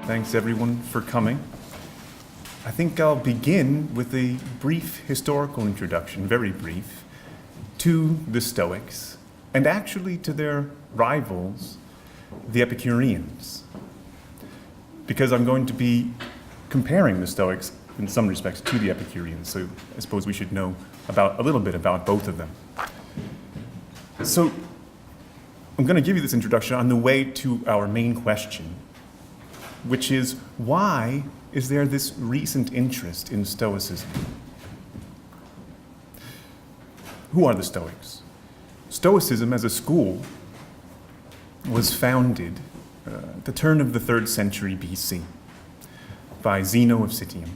Thanks everyone for coming. I think I'll begin with a brief historical introduction, very brief, to the Stoics, and actually to their rivals, the Epicureans. Because I'm going to be comparing the Stoics in some respects to the Epicureans, so I suppose we should know a little bit about both of them. So I'm going to give you this introduction on the way to our main question, which is, why is there this recent interest in Stoicism? Who are the Stoics? Stoicism as a school was founded at the turn of the 3rd century BC by Zeno of Citium.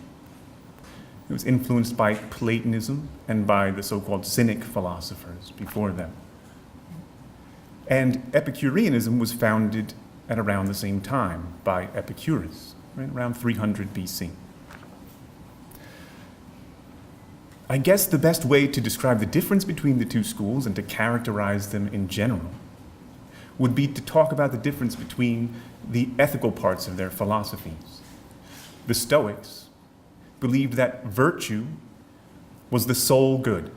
It was influenced by Platonism and by the so-called Cynic philosophers before them. And Epicureanism was founded at around the same time by Epicurus, right, around 300 BC. I guess the best way to describe the difference between the two schools and to characterize them in general would be to talk about the difference between the ethical parts of their philosophies. The Stoics believed that virtue was the sole good.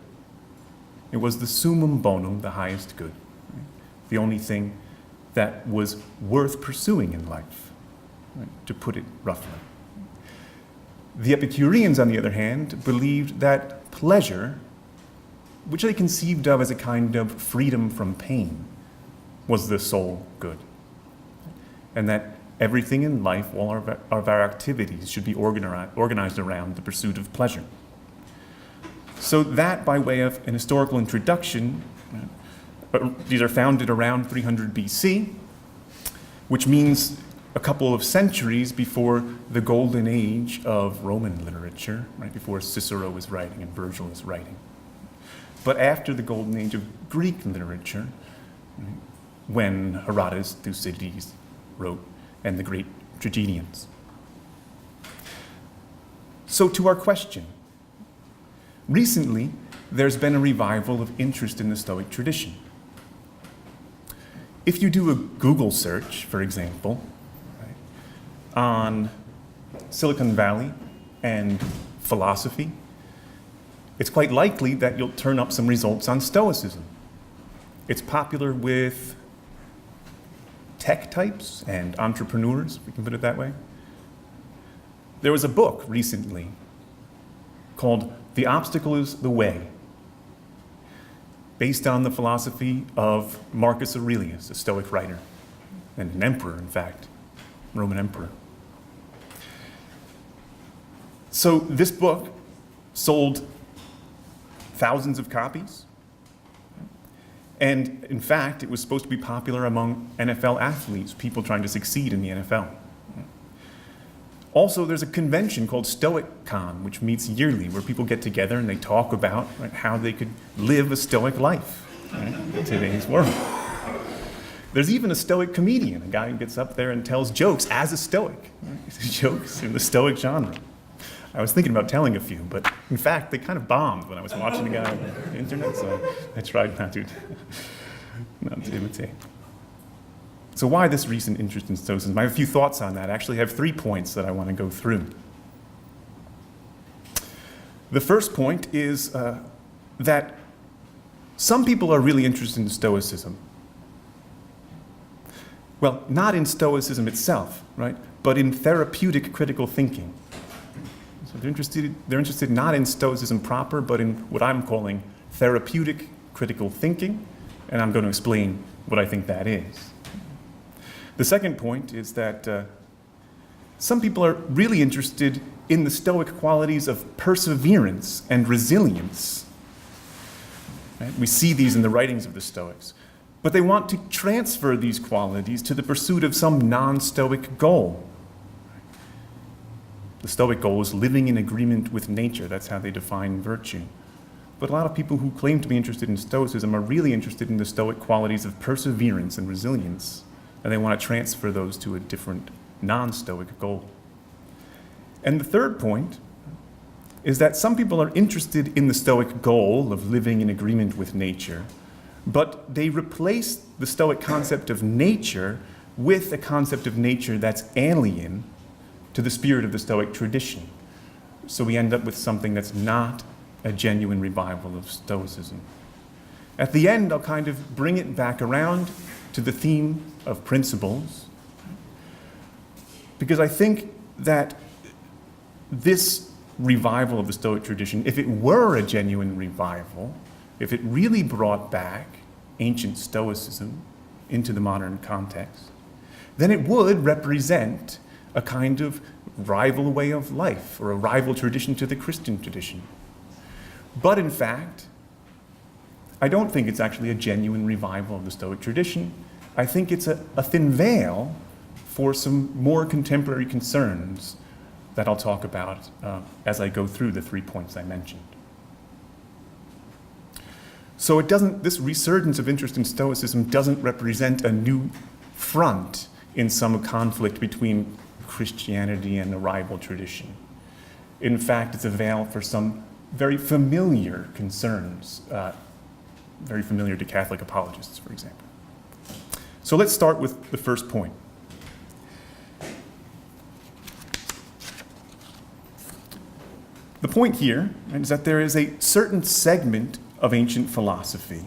It was the summum bonum, the highest good, right? The only thing that was worth pursuing in life, right, to put it roughly. The Epicureans, on the other hand, believed that pleasure, which they conceived of as a kind of freedom from pain, was the sole good, and that everything in life, all of our activities, should be organized around the pursuit of pleasure. So that, by way of an historical introduction, these are founded around 300 BC, which means a couple of centuries before the golden age of Roman literature, right, before Cicero was writing and Virgil was writing. But after the golden age of Greek literature, right, when Herodotus, Thucydides wrote, and the great tragedians. So to our question. Recently, there's been a revival of interest in the Stoic tradition. If you do a Google search, for example, right, on Silicon Valley and philosophy, it's quite likely that you'll turn up some results on Stoicism. It's popular with tech types and entrepreneurs, if we can put it that way. There was a book recently called The Obstacle is the Way, based on the philosophy of Marcus Aurelius, a Stoic writer, and an emperor, in fact, Roman emperor. So this book sold thousands of copies, and in fact, it was supposed to be popular among NFL athletes, people trying to succeed in the NFL. Also, there's a convention called StoicCon, which meets yearly, where people get together and they talk about, right, how they could live a Stoic life, right, in today's world. There's even a Stoic comedian, a guy who gets up there and tells jokes as a Stoic, right? Jokes in the Stoic genre. I was thinking about telling a few, but in fact, they kind of bombed when I was watching a guy on the internet, so I tried not to imitate. So why this recent interest in Stoicism? I have a few thoughts on that. I actually have 3 points that I want to go through. The first point is that some people are really interested in Stoicism. Well, not in Stoicism itself, right, but in therapeutic critical thinking. So they're interested not in Stoicism proper, but in what I'm calling therapeutic critical thinking, and I'm going to explain what I think that is. The second point is that some people are really interested in the Stoic qualities of perseverance and resilience. Right? We see these in the writings of the Stoics. But they want to transfer these qualities to the pursuit of some non-Stoic goal. The Stoic goal is living in agreement with nature. That's how they define virtue. But a lot of people who claim to be interested in Stoicism are really interested in the Stoic qualities of perseverance and resilience, and they want to transfer those to a different non-Stoic goal. And the third point is that some people are interested in the Stoic goal of living in agreement with nature, but they replace the Stoic concept of nature with a concept of nature that's alien to the spirit of the Stoic tradition. So we end up with something that's not a genuine revival of Stoicism. At the end, I'll kind of bring it back around to the theme of principles, because I think that this revival of the Stoic tradition, if it were a genuine revival, if it really brought back ancient Stoicism into the modern context, then it would represent a kind of rival way of life, or a rival tradition to the Christian tradition. But in fact, I don't think it's actually a genuine revival of the Stoic tradition. I think it's a thin veil for some more contemporary concerns that I'll talk about as I go through the 3 points I mentioned. So this resurgence of interest in Stoicism doesn't represent a new front in some conflict between Christianity and a rival tradition. In fact, it's a veil for some very familiar concerns, very familiar to Catholic apologists, for example. So let's start with the first point. The point here is that there is a certain segment of ancient philosophy,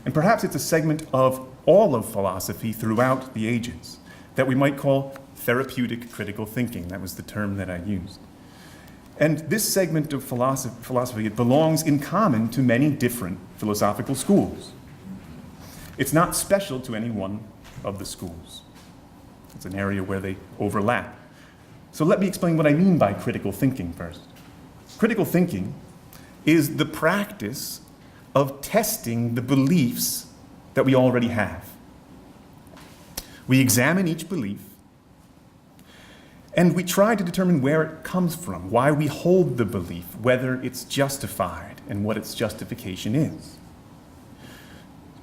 and perhaps it's a segment of all of philosophy throughout the ages, that we might call therapeutic critical thinking. That was the term that I used. And this segment of philosophy, it belongs in common to many different philosophical schools. It's not special to any one of the schools. It's an area where they overlap. So let me explain what I mean by critical thinking first. Critical thinking is the practice of testing the beliefs that we already have. We examine each belief, and we try to determine where it comes from, why we hold the belief, whether it's justified, and what its justification is.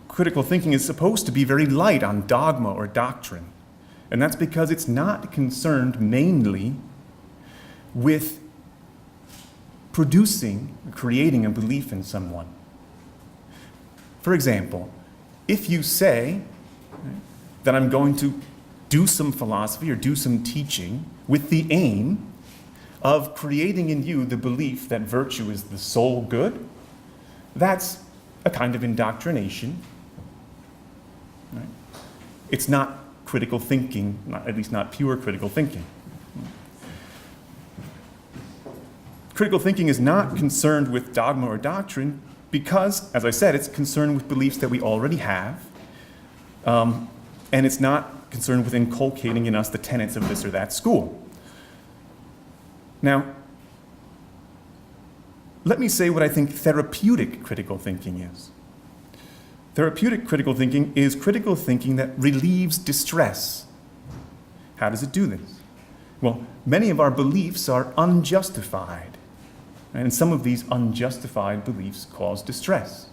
Critical thinking is supposed to be very light on dogma or doctrine, and that's because it's not concerned mainly with creating a belief in someone. For example, if you say that I'm going to do some philosophy or do some teaching with the aim of creating in you the belief that virtue is the sole good, that's a kind of indoctrination. Right? It's not critical thinking, at least not pure critical thinking. Critical thinking is not concerned with dogma or doctrine because, as I said, it's concerned with beliefs that we already have, and it's not concerned with inculcating in us the tenets of this or that school. Now, let me say what I think therapeutic critical thinking is. Therapeutic critical thinking is critical thinking that relieves distress. How does it do this? Well, many of our beliefs are unjustified, and some of these unjustified beliefs cause distress.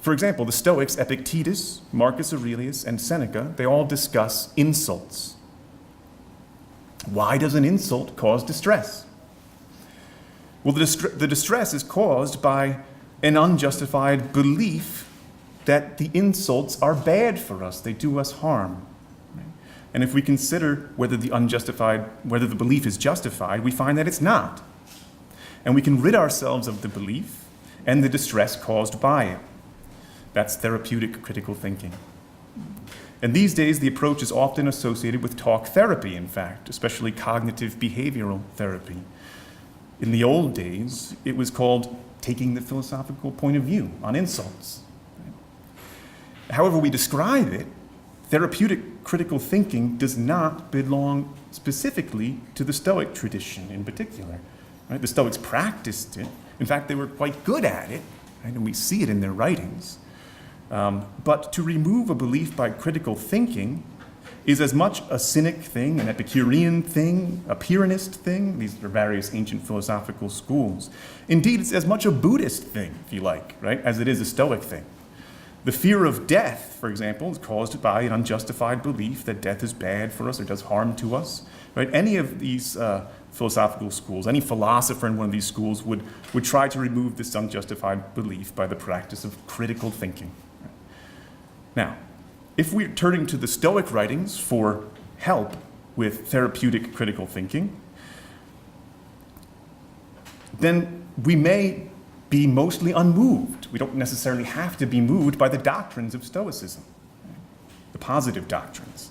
For example, the Stoics, Epictetus, Marcus Aurelius, and Seneca, they all discuss insults. Why does an insult cause distress? Well, the distress is caused by an unjustified belief that the insults are bad for us, they do us harm. And if we consider whether the belief is justified, we find that it's not. And we can rid ourselves of the belief and the distress caused by it. That's therapeutic critical thinking. And these days, the approach is often associated with talk therapy, in fact, especially cognitive behavioral therapy. In the old days, it was called taking the philosophical point of view on insults. However we describe it, therapeutic critical thinking does not belong specifically to the Stoic tradition in particular. Right? The Stoics practiced it. In fact, they were quite good at it, right? And we see it in their writings. But to remove a belief by critical thinking is as much a Cynic thing, an Epicurean thing, a Pyrrhonist thing. These are various ancient philosophical schools. Indeed, it's as much a Buddhist thing, if you like, right, as it is a Stoic thing. The fear of death, for example, is caused by an unjustified belief that death is bad for us or does harm to us. Right? Any of these philosophical schools, any philosopher in one of these schools would try to remove this unjustified belief by the practice of critical thinking. Now, if we're turning to the Stoic writings for help with therapeutic critical thinking, then we may be mostly unmoved. We don't necessarily have to be moved by the doctrines of Stoicism, the positive doctrines.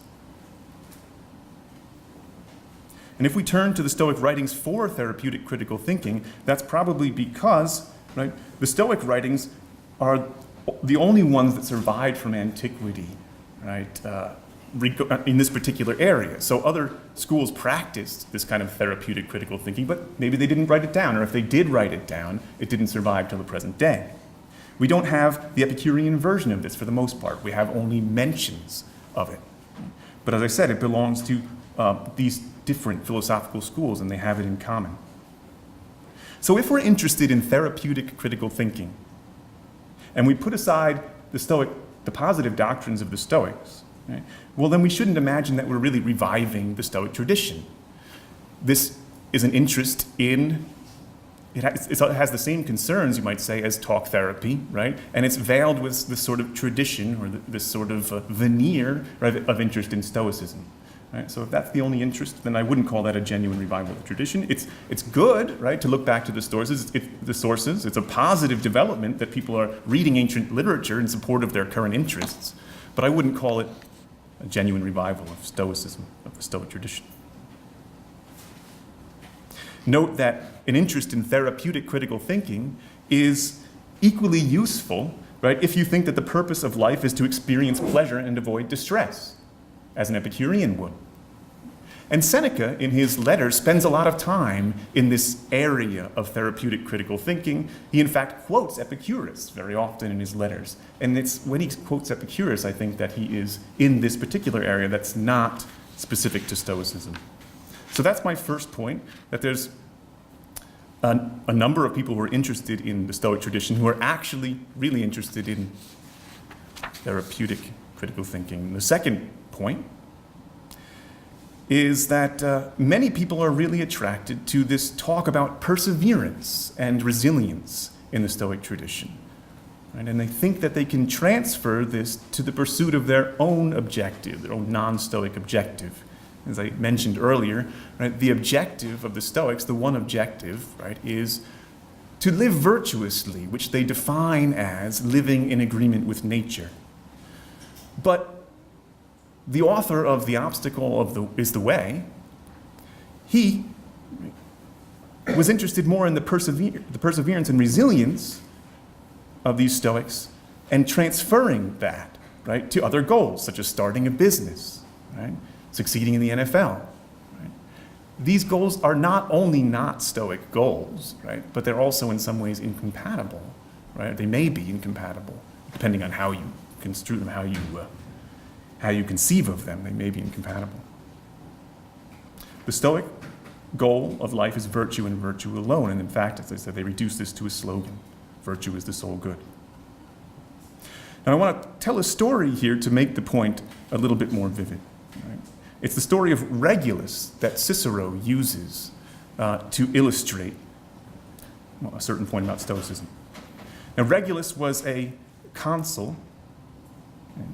And if we turn to the Stoic writings for therapeutic critical thinking, that's probably because, right, the Stoic writings are the only ones that survived from antiquity, right, in this particular area. So other schools practiced this kind of therapeutic critical thinking, but maybe they didn't write it down, or if they did write it down, it didn't survive till the present day. We don't have the Epicurean version of this for the most part. We have only mentions of it. But as I said, it belongs to these different philosophical schools, and they have it in common. So if we're interested in therapeutic critical thinking, and we put aside the positive doctrines of the Stoics, right, well, then we shouldn't imagine that we're really reviving the Stoic tradition. This is an interest in, it has the same concerns, you might say, as talk therapy, right? And it's veiled with this sort of tradition, or this sort of veneer, right, of interest in Stoicism. Right? So if that's the only interest, then I wouldn't call that a genuine revival of the tradition. It's good, right, to look back to the sources. It's a positive development that people are reading ancient literature in support of their current interests. But I wouldn't call it a genuine revival of Stoicism, of the Stoic tradition. Note that an interest in therapeutic critical thinking is equally useful, right, if you think that the purpose of life is to experience pleasure and avoid distress, as an Epicurean would. And Seneca, in his letters, spends a lot of time in this area of therapeutic critical thinking. He, in fact, quotes Epicurus very often in his letters. And it's when he quotes Epicurus, I think, that he is in this particular area that's not specific to Stoicism. So that's my first point, that there's a number of people who are interested in the Stoic tradition who are actually really interested in therapeutic critical thinking. The second point is that many people are really attracted to this talk about perseverance and resilience in the Stoic tradition. Right? And they think that they can transfer this to the pursuit of their own objective, their own non-Stoic objective. As I mentioned earlier, right, the objective of the Stoics, the one objective, right, is to live virtuously, which they define as living in agreement with nature. But the author of The Obstacle is the Way, he was interested more in the perseverance and resilience of these Stoics and transferring that, right, to other goals, such as starting a business, right, succeeding in the NFL. Right? These goals are not only not Stoic goals, right, but they're also in some ways incompatible. Right? They may be incompatible, depending on how you construe them, how you conceive of them. They may be incompatible. The Stoic goal of life is virtue and virtue alone. And in fact, as I said, they reduce this to a slogan: virtue is the sole good. Now I want to tell a story here to make the point a little bit more vivid. Right? It's the story of Regulus that Cicero uses to illustrate a certain point about Stoicism. Now Regulus was a consul,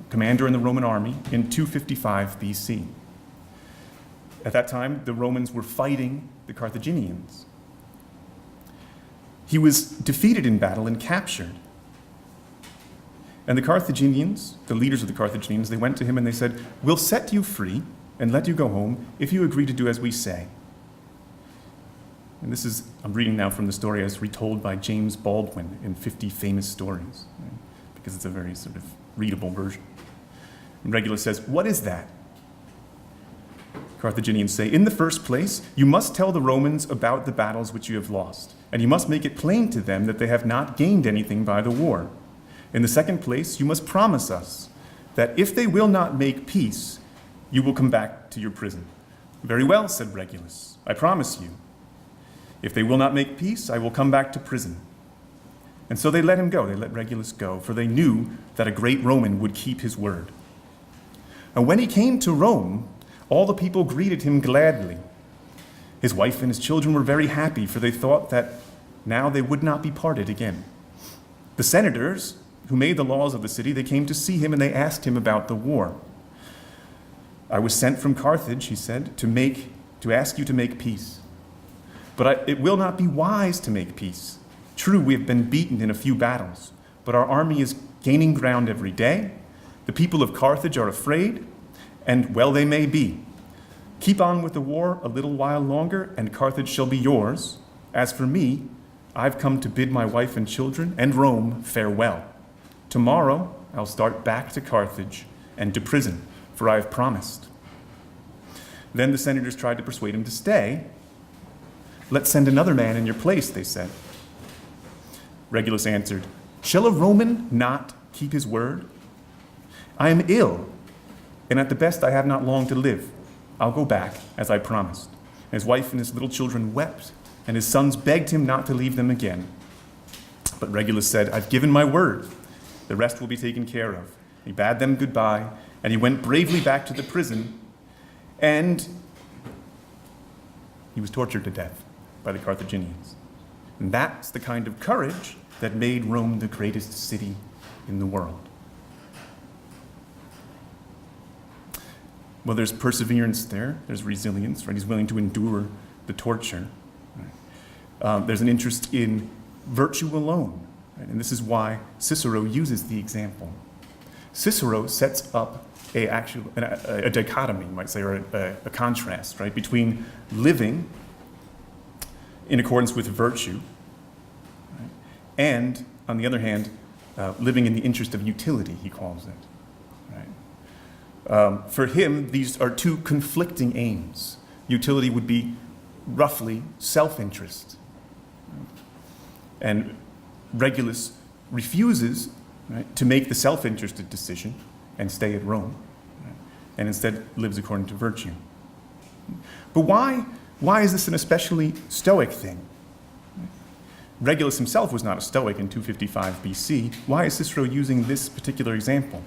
commander in the Roman army in 255 BC. At that time, the Romans were fighting the Carthaginians. He was defeated in battle and captured. And the Carthaginians, the leaders of the Carthaginians, they went to him and they said, "We'll set you free and let you go home if you agree to do as we say." And this is, I'm reading now from the story as retold by James Baldwin in 50 Famous Stories, right? Because it's a very sort of readable version. And Regulus says, "What is that?" Carthaginians say, "In the first place, you must tell the Romans about the battles which you have lost, and you must make it plain to them that they have not gained anything by the war. In the second place, you must promise us that if they will not make peace, you will come back to your prison." "Very well," said Regulus, "I promise you. If they will not make peace, I will come back to prison." And so they let him go. They let Regulus go, for they knew that a great Roman would keep his word. And when he came to Rome, all the people greeted him gladly. His wife and his children were very happy, for they thought that now they would not be parted again. The senators who made the laws of the city, they came to see him and they asked him about the war. I was sent from Carthage, he said, to ask you to make peace. But it will not be wise to make peace. True, we have been beaten in a few battles, but our army is gaining ground every day. The people of Carthage are afraid, and well they may be. Keep on with the war a little while longer, and Carthage shall be yours. As for me, I've come to bid my wife and children and Rome farewell. Tomorrow I'll start back to Carthage and to prison, for I have promised. Then the senators tried to persuade him to stay. Let's send another man in your place, they said. Regulus answered, shall a Roman not keep his word? I am ill, and at the best I have not long to live. I'll go back, as I promised. His wife and his little children wept, and his sons begged him not to leave them again. But Regulus said, I've given my word. The rest will be taken care of. He bade them goodbye, and he went bravely back to the prison, and he was tortured to death by the Carthaginians. And that's the kind of courage that made Rome the greatest city in the world. Well, there's perseverance there. There's resilience, right? He's willing to endure the torture. Right? There's an interest in virtue alone. Right? And this is why Cicero uses the example. Cicero sets up a dichotomy, you might say, or a contrast, right, between living in accordance with virtue, right, and, on the other hand, living in the interest of utility, he calls it. Right? For him, these are two conflicting aims. Utility would be roughly self-interest. And Regulus refuses, right, to make the self-interested decision and stay at Rome, right, and instead lives according to virtue. But why is this an especially Stoic thing? Regulus himself was not a Stoic in 255 BC. Why is Cicero using this particular example?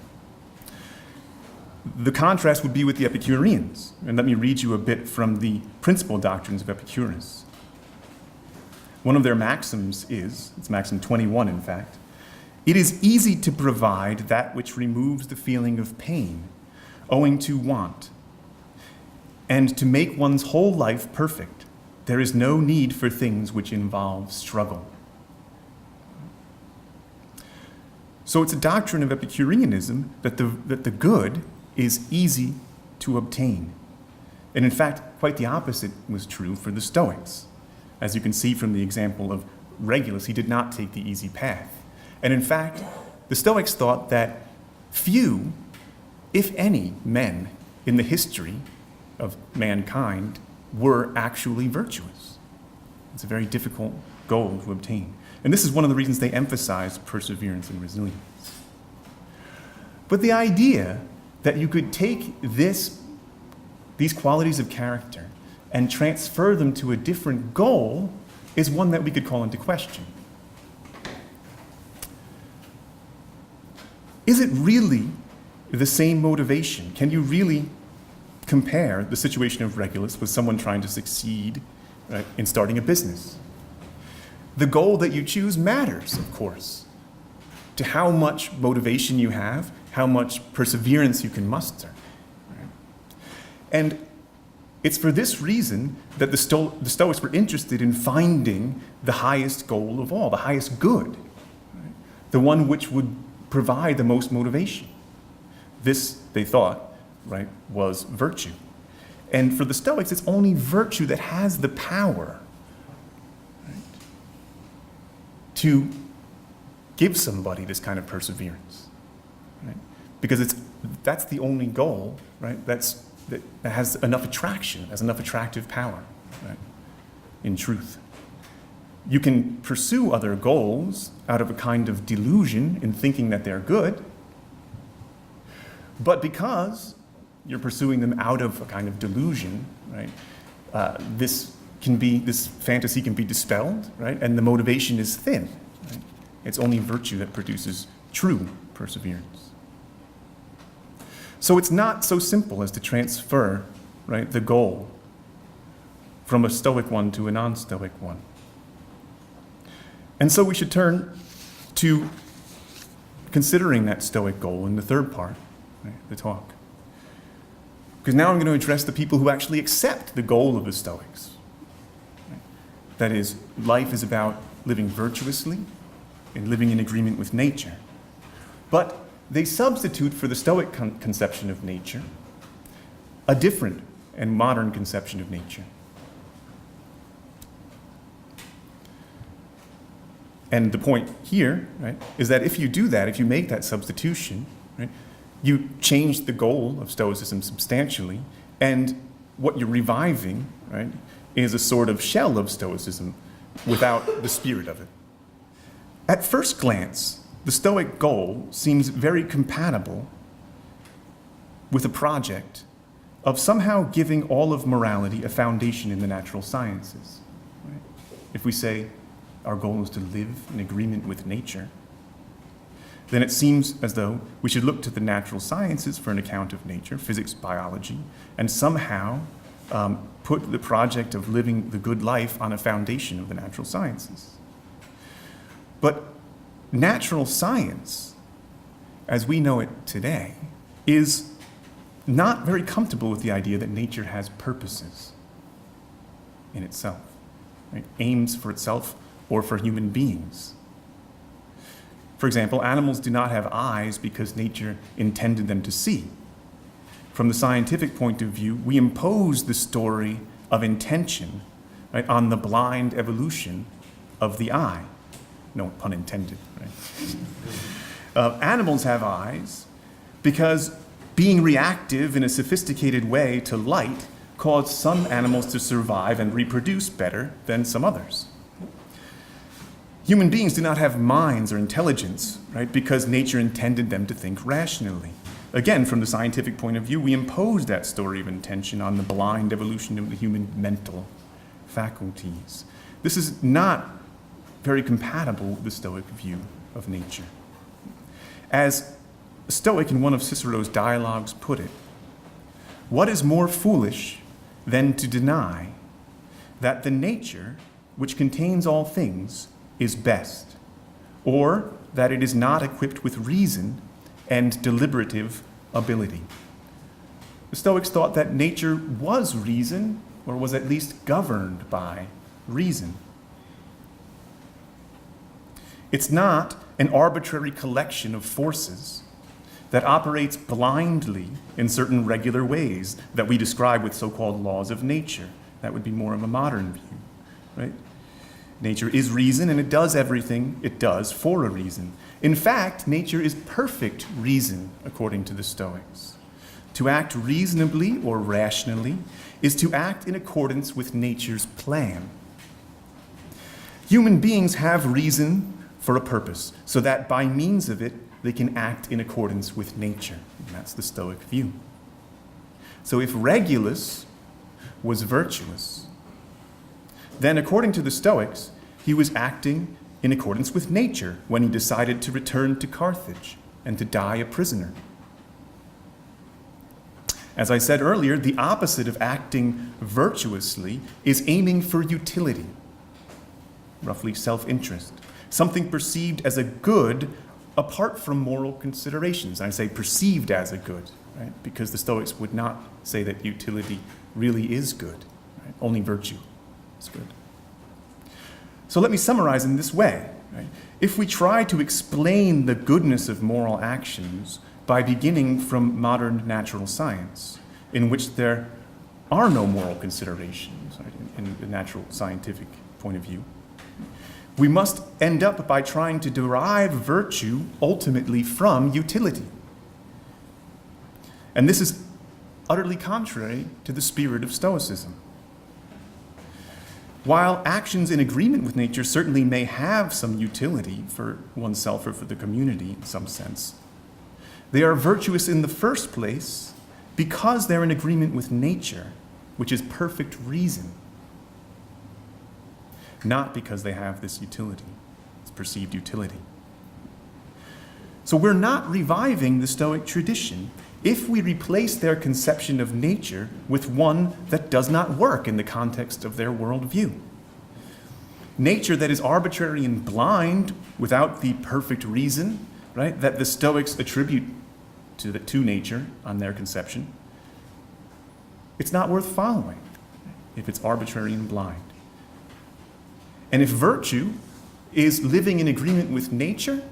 The contrast would be with the Epicureans. And let me read you a bit from the principal doctrines of Epicurus. One of their maxims is, it's maxim 21 in fact, it is easy to provide that which removes the feeling of pain owing to want, and to make one's whole life perfect. There is no need for things which involve struggle. So it's a doctrine of Epicureanism that the good is easy to obtain. And in fact, quite the opposite was true for the Stoics. As you can see from the example of Regulus, he did not take the easy path. And in fact, the Stoics thought that few, if any, men in the history of mankind were actually virtuous. It's a very difficult goal to obtain. And this is one of the reasons they emphasize perseverance and resilience. But the idea that you could take these qualities of character and transfer them to a different goal is one that we could call into question. Is it really the same motivation? Can you really compare the situation of Regulus with someone trying to succeed, right, in starting a business? The goal that you choose matters, of course, to how much motivation you have, how much perseverance you can muster. Right? And it's for this reason that the Stoics were interested in finding the highest goal of all, the highest good, right? The one which would provide the most motivation. This, they thought, right, was virtue. And for the Stoics, it's only virtue that has the power, right, to give somebody this kind of perseverance, right? Because that's the only goal, right, that has enough attraction, has enough attractive power, right, in truth. You can pursue other goals out of a kind of delusion in thinking that they're good, but because you're pursuing them out of a kind of delusion, right, this fantasy can be dispelled, right, and the motivation is thin. Right? It's only virtue that produces true perseverance. So it's not so simple as to transfer, right, the goal from a Stoic one to a non-Stoic one. And so we should turn to considering that Stoic goal in the third part, right, the talk. Because now I'm going to address the people who actually accept the goal of the Stoics. That is, life is about living virtuously and living in agreement with nature. But they substitute for the Stoic conception of nature a different and modern conception of nature. And the point here, right, is that if you do that, if you make that substitution, right, you change the goal of Stoicism substantially, and what you're reviving, right, is a sort of shell of Stoicism without the spirit of it. At first glance, the Stoic goal seems very compatible with a project of somehow giving all of morality a foundation in the natural sciences. Right? If we say our goal is to live in agreement with nature, then it seems as though we should look to the natural sciences for an account of nature, physics, biology, and somehow put the project of living the good life on a foundation of the natural sciences. But natural science, as we know it today, is not very comfortable with the idea that nature has purposes in itself, right? Aims for itself or for human beings. For example, animals do not have eyes because nature intended them to see. From the scientific point of view, we impose the story of intention, right, on the blind evolution of the eye. No pun intended, right? Animals have eyes because being reactive in a sophisticated way to light caused some animals to survive and reproduce better than some others. Human beings do not have minds or intelligence, right, because nature intended them to think rationally. Again, from the scientific point of view, we impose that story of intention on the blind evolution of the human mental faculties. This is not very compatible with the Stoic view of nature. As a Stoic in one of Cicero's dialogues put it, what is more foolish than to deny that the nature which contains all things is best, or that it is not equipped with reason and deliberative ability? The Stoics thought that nature was reason, or was at least governed by reason. It's not an arbitrary collection of forces that operates blindly in certain regular ways that we describe with so-called laws of nature. That would be more of a modern view, right? Nature is reason, and it does everything it does for a reason. In fact, nature is perfect reason, according to the Stoics. To act reasonably or rationally is to act in accordance with nature's plan. Human beings have reason for a purpose, so that by means of it, they can act in accordance with nature. And that's the Stoic view. So if Regulus was virtuous, then according to the Stoics, he was acting in accordance with nature when he decided to return to Carthage and to die a prisoner. As I said earlier, the opposite of acting virtuously is aiming for utility, roughly self-interest, something perceived as a good apart from moral considerations. I say perceived as a good, right? Because the Stoics would not say that utility really is good, right? Only virtue is good. So let me summarize in this way. Right? If we try to explain the goodness of moral actions by beginning from modern natural science, in which there are no moral considerations, right, in the natural scientific point of view, we must end up by trying to derive virtue ultimately from utility. And this is utterly contrary to the spirit of Stoicism. While actions in agreement with nature certainly may have some utility for oneself or for the community in some sense, they are virtuous in the first place because they're in agreement with nature, which is perfect reason, not because they have this utility, this perceived utility. So we're not reviving the Stoic tradition if we replace their conception of nature with one that does not work in the context of their worldview. Nature that is arbitrary and blind without the perfect reason, right, that the Stoics attribute to nature on their conception, it's not worth following if it's arbitrary and blind. And if virtue is living in agreement with nature,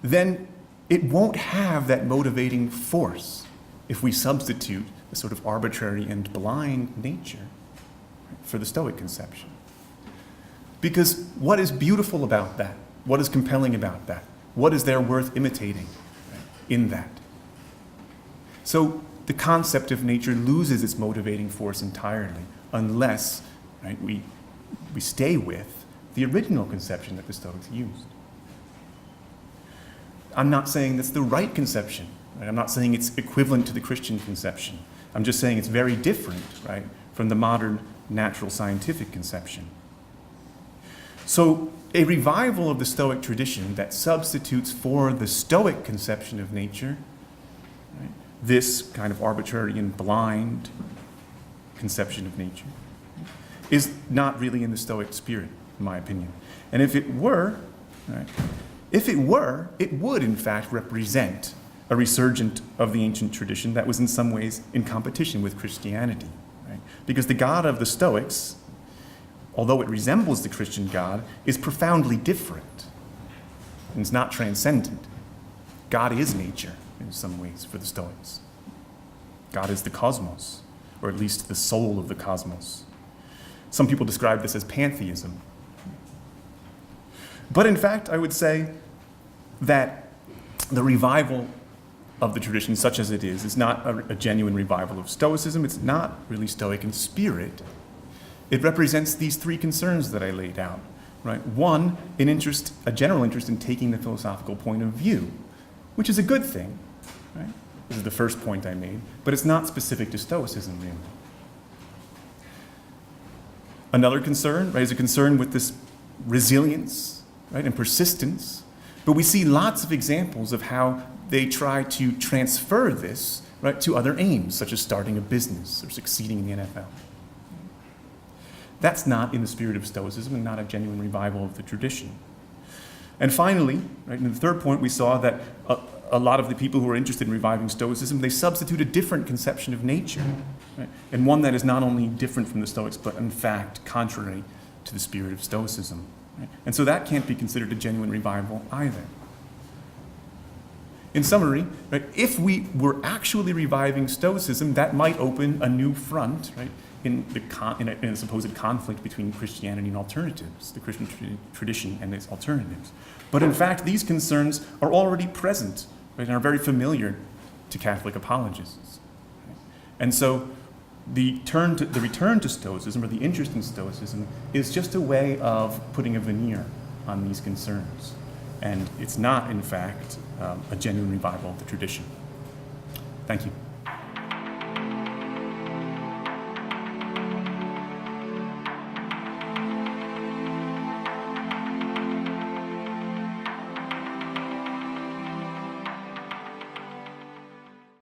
then it won't have that motivating force if we substitute a sort of arbitrary and blind nature for the Stoic conception. Because what is beautiful about that? What is compelling about that? What is there worth imitating in that? So the concept of nature loses its motivating force entirely unless we stay with the original conception that the Stoics used. I'm not saying that's the right conception. Right? I'm not saying it's equivalent to the Christian conception. I'm just saying it's very different, right, from the modern natural scientific conception. So a revival of the Stoic tradition that substitutes for the Stoic conception of nature, right, this kind of arbitrary and blind conception of nature, is not really in the Stoic spirit, in my opinion. And if it were, right, it would in fact represent a resurgence of the ancient tradition that was in some ways in competition with Christianity. Right? Because the God of the Stoics, although it resembles the Christian God, is profoundly different. And it's not transcendent. God is nature in some ways for the Stoics. God is the cosmos, or at least the soul of the cosmos. Some people describe this as pantheism. But in fact, I would say that the revival of the tradition, such as it is not a genuine revival of Stoicism. It's not really Stoic in spirit. It represents these three concerns that I laid out. Right? One, a general interest in taking the philosophical point of view, which is a good thing. Right? This is the first point I made, but it's not specific to Stoicism, really. Another concern, right, is a concern with this resilience, right, and persistence. But we see lots of examples of how they try to transfer this, right, to other aims, such as starting a business or succeeding in the NFL. That's not in the spirit of Stoicism and not a genuine revival of the tradition. And finally, right, in the third point, we saw that a lot of the people who are interested in reviving Stoicism, they substitute a different conception of nature, right, and one that is not only different from the Stoics, but in fact contrary to the spirit of Stoicism. Right? And so that can't be considered a genuine revival either. In summary, right, if we were actually reviving Stoicism, that might open a new front, right, in a supposed conflict between Christianity and alternatives, the Christian tradition and its alternatives. But in fact, these concerns are already present, right, and are very familiar to Catholic apologists. Right? And so the return to Stoicism, or the interest in Stoicism, is just a way of putting a veneer on these concerns. And it's not, in fact, a genuine revival of the tradition. Thank you.